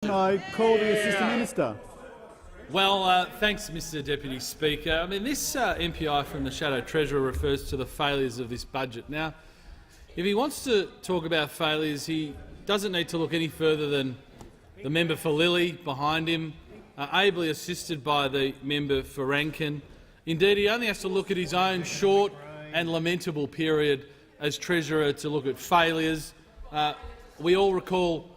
Can I call the Assistant Minister? Well, thanks, Mr Deputy Speaker. I mean, this MPI from the Shadow Treasurer refers to the failures of this budget. Now, if he wants to talk about failures, he doesn't need to look any further than the member for Lilly behind him, ably assisted by the member for Rankin. Indeed, he only has to look at his own short and lamentable period as Treasurer to look at failures. We all recall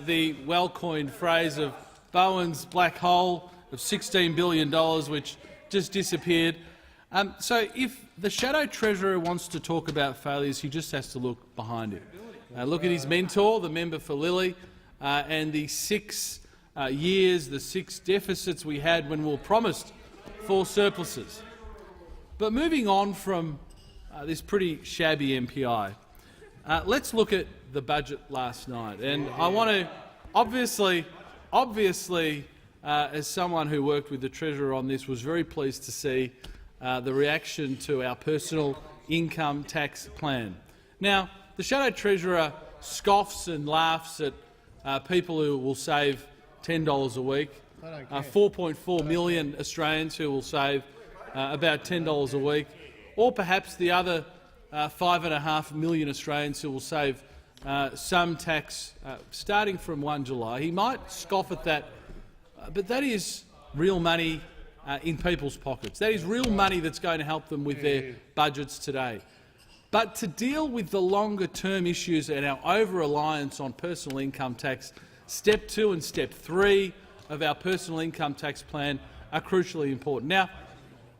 the well-coined phrase of Bowen's black hole of $16 billion, which just disappeared. So if the Shadow Treasurer wants to talk about failures, he just has to look behind him. Look at his mentor, the member for Lilly, and the 6 years, the 6 deficits we had when we were promised 4 surpluses. But moving on from this pretty shabby MPI, let's look at the budget last night. And I want to obviously, as someone who worked with the Treasurer on this, was very pleased to see the reaction to our personal income tax plan. Now, the Shadow Treasurer scoffs and laughs at people who will save $10 a week, 4.4 million Australians who will save about $10 a week, or perhaps the other 5.5 million Australians who will save some tax starting from 1 July. He might scoff at that, but that is real money in people's pockets. That is real money that's going to help them with their budgets today. But to deal with the longer-term issues and our over-reliance on personal income tax, Step 2 and Step 3 of our personal income tax plan are crucially important. Now,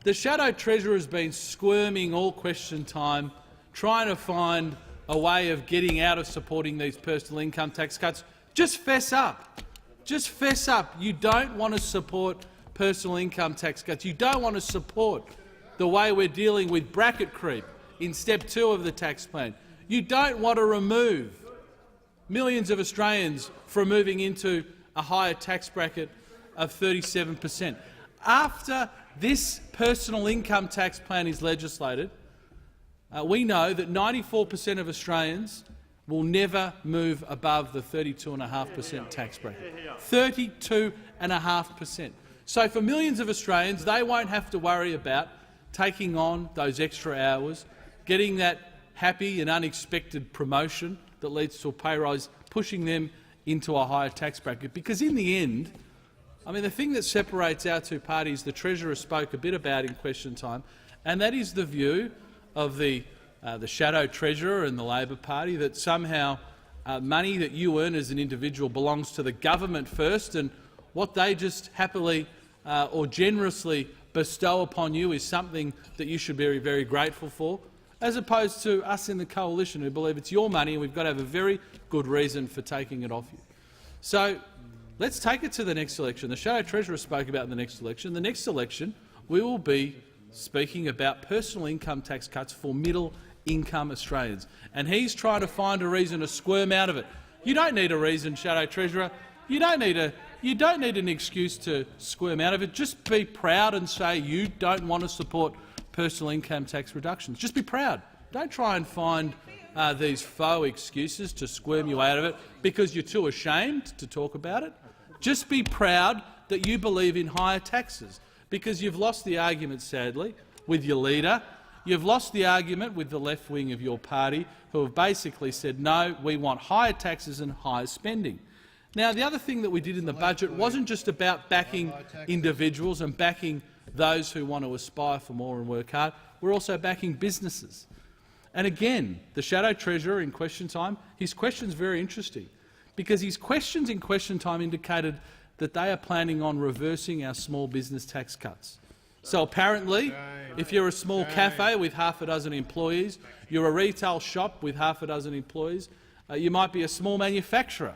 the Shadow Treasurer has been squirming all question time, trying to find a way of getting out of supporting these personal income tax cuts. Just fess up. Just fess up. You don't want to support personal income tax cuts. You don't want to support the way we're dealing with bracket creep in Step 2 of the tax plan. You don't want to remove millions of Australians from moving into a higher tax bracket of 37%. After this personal income tax plan is legislated, we know that 94% of Australians will never move above the 32.5% tax bracket. 32.5%. So for millions of Australians, they won't have to worry about taking on those extra hours, getting that happy and unexpected promotion that leads to a pay rise, pushing them into a higher tax bracket. Because in the end, I mean, the thing that separates our two parties, the Treasurer spoke a bit about in question time, and that is the view of the Shadow Treasurer and the Labor Party that somehow money that you earn as an individual belongs to the government first, and what they just happily or generously bestow upon you is something that you should be very, very grateful for, as opposed to us in the coalition who believe it's your money and we've got to have a very good reason for taking it off you. So let's take it to the next election. The Shadow Treasurer spoke about the next election. The next election we will be speaking about personal income tax cuts for middle-income Australians, and he's trying to find a reason to squirm out of it. You don't need a reason, Shadow Treasurer. You don't need an excuse to squirm out of it. Just be proud and say you don't want to support personal income tax reductions. Just be proud. Don't try and find these faux excuses to squirm you out of it because you're too ashamed to talk about it. Just be proud that you believe in higher taxes, because you've lost the argument, sadly, with your leader. You've lost the argument with the left wing of your party, who have basically said, no, we want higher taxes and higher spending. Now, the other thing that we did in the budget wasn't just about backing individuals and backing those who want to aspire for more and work hard. We're also backing businesses. And again, the Shadow Treasurer in question time, his question's very interesting, because his questions in question time indicated that they are planning on reversing our small business tax cuts. So apparently, if you're a small cafe with half a dozen employees, you're a retail shop with half a dozen employees, you might be a small manufacturer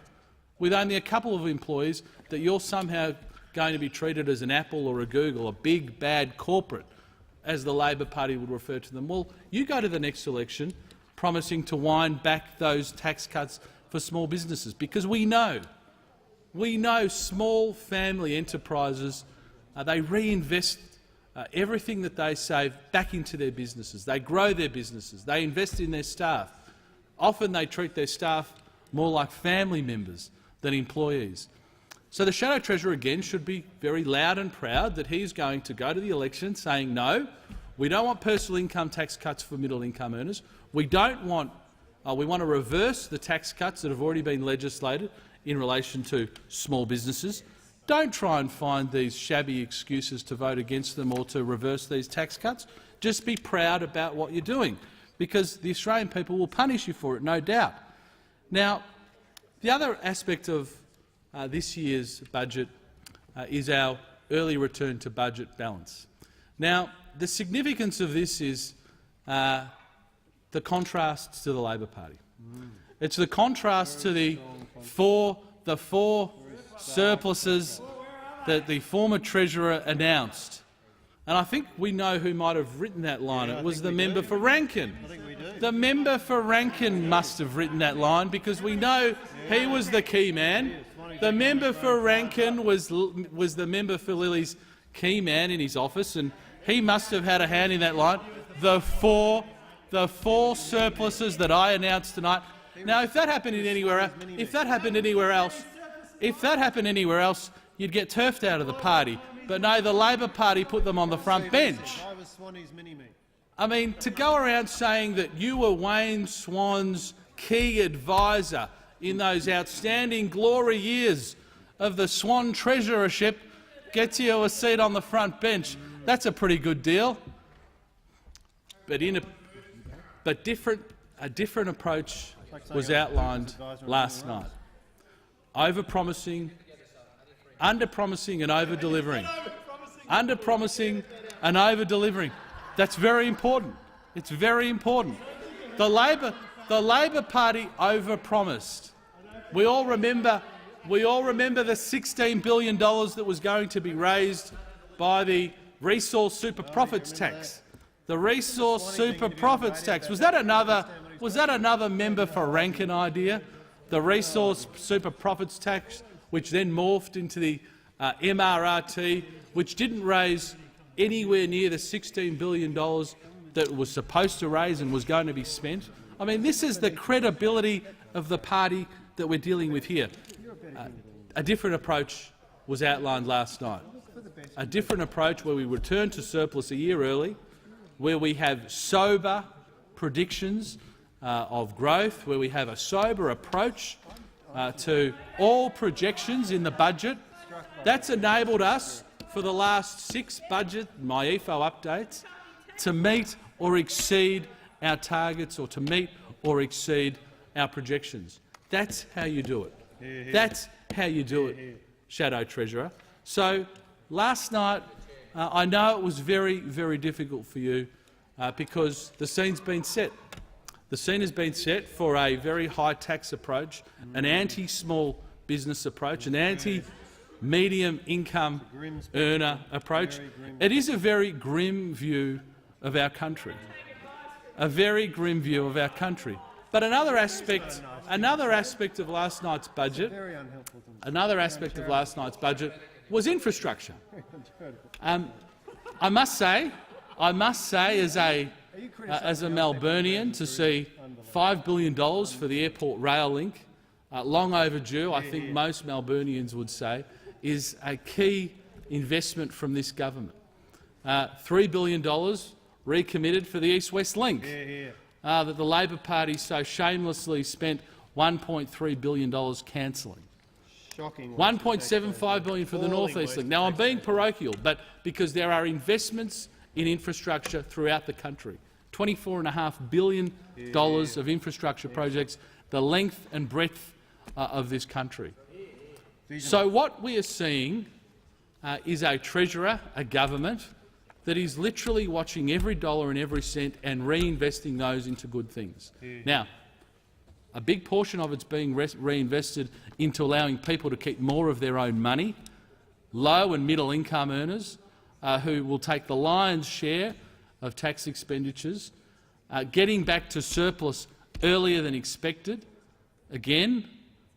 with only a couple of employees, that you're somehow going to be treated as an Apple or a Google, a big, bad corporate, as the Labor Party would refer to them. Well, you go to the next election promising to wind back those tax cuts for small businesses, because we know small family enterprises, they reinvest everything that they save back into their businesses. They grow their businesses. They invest in their staff. Often they treat their staff more like family members than employees. So the Shadow Treasurer again should be very loud and proud that he's going to go to the election saying, no, we don't want personal income tax cuts for middle-income earners. We don't want we want to reverse the tax cuts that have already been legislated in relation to small businesses. Don't try and find these shabby excuses to vote against them or to reverse these tax cuts. Just be proud about what you're doing, because the Australian people will punish you for it, no doubt. Now, the other aspect of this year's budget is our early return to budget balance. Now, the significance of this is the contrasts to the Labor Party. It's the contrast to the four surpluses that the former Treasurer announced. And I think we know who might have written that line. It was the member for Rankin. The member for Rankin must have written that line, because we know he was the key man. The member for Rankin was the member for Lily's key man in his office, and he must have had a hand in that line. The four surpluses that I announced tonight. Now, if that happened anywhere else, you'd get turfed out of the party. But no, the Labor Party put them on the front bench. I mean, to go around saying that you were Wayne Swan's key advisor in those outstanding glory years of the Swan Treasurership gets you a seat on the front bench. That's a pretty good deal. But a different approach was outlined last night. Over-promising, under-promising and over-delivering. Under-promising and over-delivering. That's very important. It's very important. The Labor Party over-promised. We all remember the $16 billion that was going to be raised by the resource super profits tax. The resource super profits tax. Was that another member for Rankin idea? The resource super profits tax, which then morphed into the MRRT, which didn't raise anywhere near the $16 billion that it was supposed to raise and was going to be spent. I mean, this is the credibility of the party that we're dealing with here. A different approach was outlined last night. A different approach where we return to surplus a year early, where we have sober predictions of growth, where we have a sober approach to all projections in the budget. That's enabled us for the last 6 budget MyEFO updates to meet or exceed our targets, or to meet or exceed our projections. That's how you do it. That's how you do it, Shadow Treasurer. So last night, I know it was very, very difficult for you because the scene's been set. The scene has been set for a very high tax approach, an anti-small business approach, an anti-medium income earner approach. It is a very grim view of our country. A very grim view of our country. But another aspect of last night's budget, was infrastructure. I must say, as a Melburnian, to see $5 billion for the airport rail link, long overdue, I think most Melburnians would say, is a key investment from this government. $3 billion recommitted for the East-West Link, that the Labor Party so shamelessly spent $1.3 billion cancelling. $1.75 billion for the North East Link. Now, I'm being parochial, but because there are investments in infrastructure throughout the country, $24.5 billion of infrastructure projects, the length and breadth of this country. So what we are seeing is a Treasurer, a government, that is literally watching every dollar and every cent and reinvesting those into good things. Now, a big portion of it's being reinvested into allowing people to keep more of their own money, low and middle income earners who will take the lion's share of tax expenditures, getting back to surplus earlier than expected, again,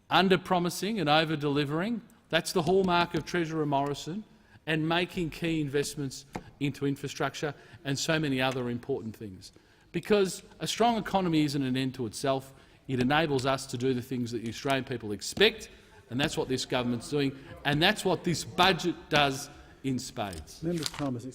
under-promising and over-delivering. That's the hallmark of Treasurer Morrison, and making key investments into infrastructure and so many other important things. Because a strong economy isn't an end to itself. It enables us to do the things that the Australian people expect and that's what this government's doing, and that's what this budget does in spades. Member's time has